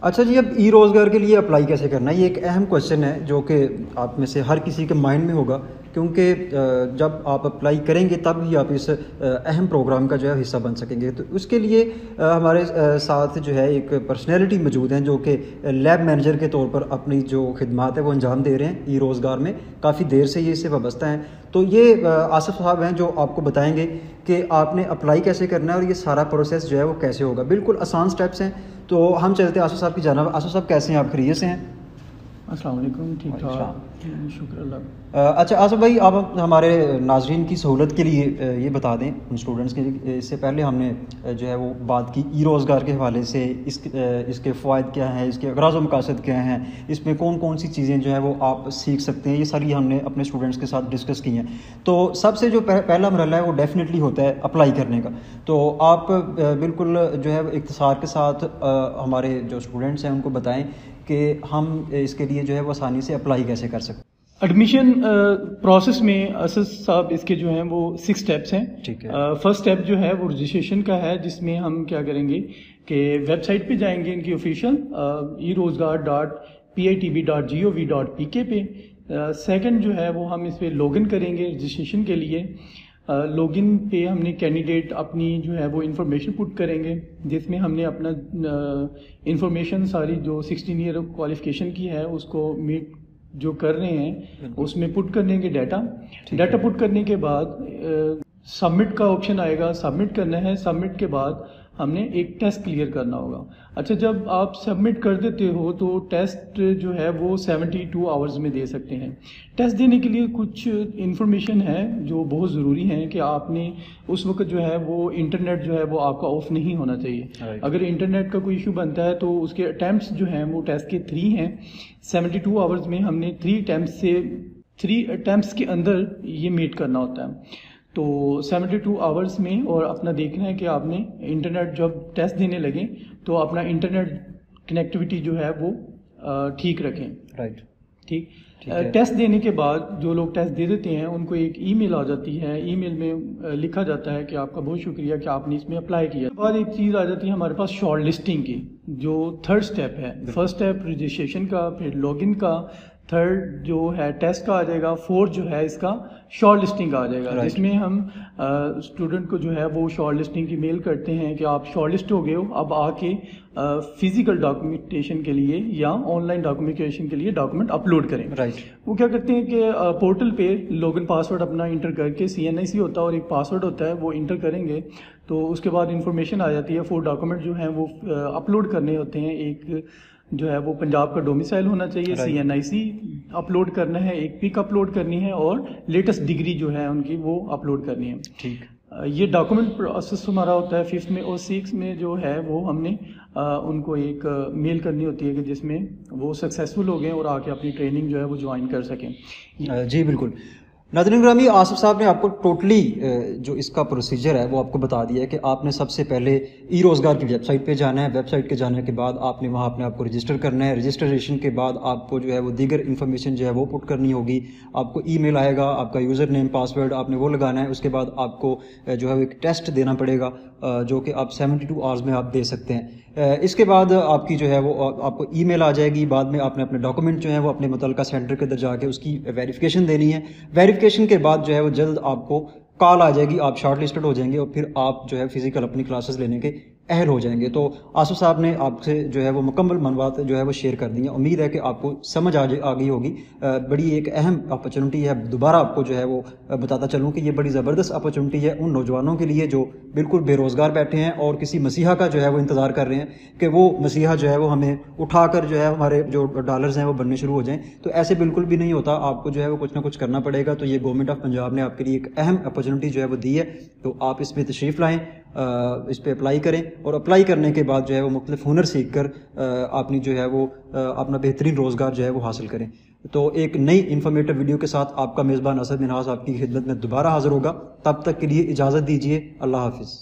اچھا جی، اب ای روزگار کے لیے اپلائی کیسے کرنا ہے؟ یہ ایک اہم کوشچن ہے جو کہ آپ میں سے ہر کسی کے مائنڈ میں ہوگا، کیونکہ جب آپ اپلائی کریں گے تب ہی آپ اس اہم پروگرام کا جو ہے حصہ بن سکیں گے۔ تو اس کے لیے ہمارے ساتھ جو ہے ایک پرسنالٹی موجود ہیں جو کہ لیب مینیجر کے طور پر اپنی جو خدمات ہے وہ انجام دے رہے ہیں ای روزگار میں، کافی دیر سے یہ اس سے وابستہ ہیں۔ تو یہ آصف صاحب ہیں جو آپ کو بتائیں گے کہ آپ نے اپلائی کیسے کرنا ہے اور یہ سارا پروسیس جو ہے وہ کیسے ہوگا۔ بالکل آسان سٹیپس ہیں، تو ہم چلتے ہیں آصف صاحب کی جانب۔ آصف صاحب کیسے ہیں آپ؟ خیریت سے ہیں؟ السلام علیکم، ٹھیک ٹھاک، شکر اللہ۔ اچھا آصف بھائی، آپ ہمارے ناظرین کی سہولت کے لیے یہ بتا دیں ان اسٹوڈنٹس کے لیے، اس سے پہلے ہم نے جو ہے وہ بات کی ای روزگار کے حوالے سے، اس کے فوائد کیا ہیں، اس کے اغراض و مقاصد کیا ہیں، اس میں کون کون سی چیزیں جو ہیں وہ آپ سیکھ سکتے ہیں، یہ ساری ہم نے اپنے اسٹوڈنٹس کے ساتھ ڈسکس کی ہیں۔ تو سب سے جو پہلا مرحلہ ہے وہ ڈیفینیٹلی ہوتا ہے اپلائی کرنے کا۔ تو آپ بالکل جو ہے اختصار کے ساتھ ہمارے جو اسٹوڈنٹس ہیں ان کو بتائیں کہ ہم اس کے لیے جو ہے وہ آسانی سے اپلائی کیسے کر سکتے ہیں۔ ایڈمیشن پروسیس میں اسد صاحب اس کے جو ہیں وہ 6 اسٹیپس ہیں۔ ٹھیک ہے۔ فرسٹ اسٹیپ جو ہے وہ رجسٹریشن کا ہے، جس میں ہم کیا کریں گے کہ ویب سائٹ پہ جائیں گے ان کی آفیشیل erozgar.pitb.gov.pk پہ۔ سیکنڈ جو ہے وہ ہم اس پہ لاگ ان کریں گے رجسٹریشن کے لیے۔ لاگ ان پہ ہم نے کینڈیڈیٹ اپنی جو ہے وہ انفارمیشن پٹ کریں گے، جس میں ہم نے اپنا انفارمیشن ساری جو 16 ایئر کوالیفیکیشن کی ہے اس کو میٹ جو کر رہے ہیں اس میں پٹ کرنے کے ڈیٹا پٹ کرنے کے بعد سبمٹ کا آپشن آئے گا، سبمٹ کرنا ہے۔ سبمٹ کے بعد ہم نے ایک ٹیسٹ کلیئر کرنا ہوگا۔ اچھا، جب آپ سبمٹ کر دیتے ہو تو ٹیسٹ جو ہے وہ 72 آورز میں دے سکتے ہیں۔ ٹیسٹ دینے کے لیے کچھ انفارمیشن ہے جو بہت ضروری ہیں کہ آپ نے اس وقت جو ہے وہ انٹرنیٹ جو ہے وہ آپ کا آف نہیں ہونا چاہیے۔ اگر انٹرنیٹ کا کوئی ایشو بنتا ہے تو اس کے اٹیمپٹس جو ہیں وہ ٹیسٹ کے 3 ہیں۔ 72 آورز میں ہم نے 3 اٹیمپٹس کے اندر یہ میٹ کرنا ہوتا ہے۔ تو 72 آورز میں، اور اپنا دیکھنا ہے کہ آپ نے انٹرنیٹ جب ٹیسٹ دینے لگیں تو اپنا انٹرنیٹ کنیکٹیوٹی جو ہے وہ ٹھیک رکھیں۔ رائٹ، ٹھیک۔ ٹیسٹ دینے کے بعد جو لوگ ٹیسٹ دے دیتے ہیں ان کو ایک ای میل آ جاتی ہے۔ ای میل میں لکھا جاتا ہے کہ آپ کا بہت شکریہ کہ آپ نے اس میں اپلائی کیا۔ اس کے بعد ایک چیز آ جاتی ہے ہمارے پاس شارٹ لسٹنگ کی، جو 3rd اسٹیپ ہے۔ فرسٹ اسٹیپ رجسٹریشن کا، پھر لاگ ان کا، 3rd جو ہے ٹیسٹ کا آ جائے گا، 4th جو ہے اس کا شارٹ لسٹنگ آ جائے گا، جس میں ہم اسٹوڈنٹ کو جو ہے وہ شارٹ لسٹنگ کی میل کرتے ہیں کہ آپ شارٹ لسٹ ہو گئے ہو، اب آ کے فزیکل ڈاکومنٹیشن کے لیے یا آن لائن ڈاکومنٹیشن کے لیے ڈاکومنٹ اپلوڈ کریں۔ وہ کیا کرتے ہیں کہ پورٹل پہ لاگ ان پاسورڈ اپنا انٹر کر کے، CNIC ہوتا ہے اور ایک پاسورڈ ہوتا ہے، وہ انٹر کریں گے تو اس کے بعد انفارمیشن آ جاتی ہے۔ 4 ڈاکومنٹ جو ہیں وہ اپلوڈ کرنے ہوتے ہیں۔ ایک جو ہے وہ پنجاب کا ڈومیسائل ہونا چاہیے، CNIC اپلوڈ کرنا ہے، ایک پک اپلوڈ کرنی ہے، اور لیٹسٹ ڈگری جو ہے ان کی وہ اپلوڈ کرنی ہے۔ ٹھیک۔ یہ ڈاکومنٹ پروسیس ہمارا ہوتا ہے 5th میں، اور 6th میں جو ہے وہ ہم نے ان کو ایک میل کرنی ہوتی ہے کہ جس میں وہ سکسیزفل ہو گئے اور آ کے اپنی ٹریننگ جو ہے وہ جوائن کر سکیں۔ جی بالکل۔ ناظرین گرامی، آصف صاحب نے آپ کو ٹوٹلی جو اس کا پروسیجر ہے وہ آپ کو بتا دیا ہے کہ آپ نے سب سے پہلے ای روزگار کی ویب سائٹ پہ جانا ہے۔ ویب سائٹ کے جانے کے بعد آپ نے وہاں اپنے آپ کو رجسٹر کرنا ہے۔ رجسٹریشن کے بعد آپ کو جو ہے وہ دیگر انفارمیشن جو ہے وہ پٹ کرنی ہوگی۔ آپ کو ای میل آئے گا، آپ کا یوزر نیم پاسورڈ آپ نے وہ لگانا ہے۔ اس کے بعد آپ کو جو ہے ایک ٹیسٹ دینا پڑے گا جو کہ آپ 72 آورز میں آپ دے سکتے ہیں۔ اس کے بعد آپ کی جو ہے وہ آپ کو ای میل آ جائے گی۔ بعد میں آپ نے اپنے ڈاکومنٹ جو ہیں وہ اپنے متعلقہ سینٹر کے اندر جا کے اس کی ویریفیکیشن دینی ہے۔ ویریفیکیشن کے بعد جو ہے وہ جلد آپ کو کال آ جائے گی، آپ شارٹ لسٹڈ ہو جائیں گے اور پھر آپ جو ہے فزیکل اپنی کلاسز لینے کے اہل ہو جائیں گے۔ تو آصف صاحب نے آپ سے جو ہے وہ مکمل معلومات جو ہے وہ شیئر کر دی ہیں۔ امید ہے کہ آپ کو سمجھ آ گئی ہوگی۔ بڑی ایک اہم اپرچونٹی ہے، دوبارہ آپ کو جو ہے وہ بتاتا چلوں کہ یہ بڑی زبردست اپرچونٹی ہے ان نوجوانوں کے لیے جو بالکل بے روزگار بیٹھے ہیں اور کسی مسیحا کا جو ہے وہ انتظار کر رہے ہیں کہ وہ مسیحا جو ہے وہ ہمیں اٹھا کر جو ہے ہمارے جو ڈالرز ہیں وہ بننے شروع ہو جائیں۔ تو ایسے بالکل بھی نہیں ہوتا، آپ کو جو ہے وہ کچھ نہ کچھ کرنا پڑے گا۔ تو یہ گورنمنٹ آف پنجاب نے آپ کے لیے ایک اہم اپرچونٹی جو ہے وہ دی ہے، تو آپ اس میں تشریف لائیں، اس پہ اپلائی کریں، اور اپلائی کرنے کے بعد جو ہے وہ مختلف ہنر سیکھ کر اپنی جو ہے وہ اپنا بہترین روزگار جو ہے وہ حاصل کریں۔ تو ایک نئی انفارمیٹو ویڈیو کے ساتھ آپ کا میزبان اسد منہاس آپ کی خدمت میں دوبارہ حاضر ہوگا۔ تب تک کے لیے اجازت دیجیے، اللہ حافظ۔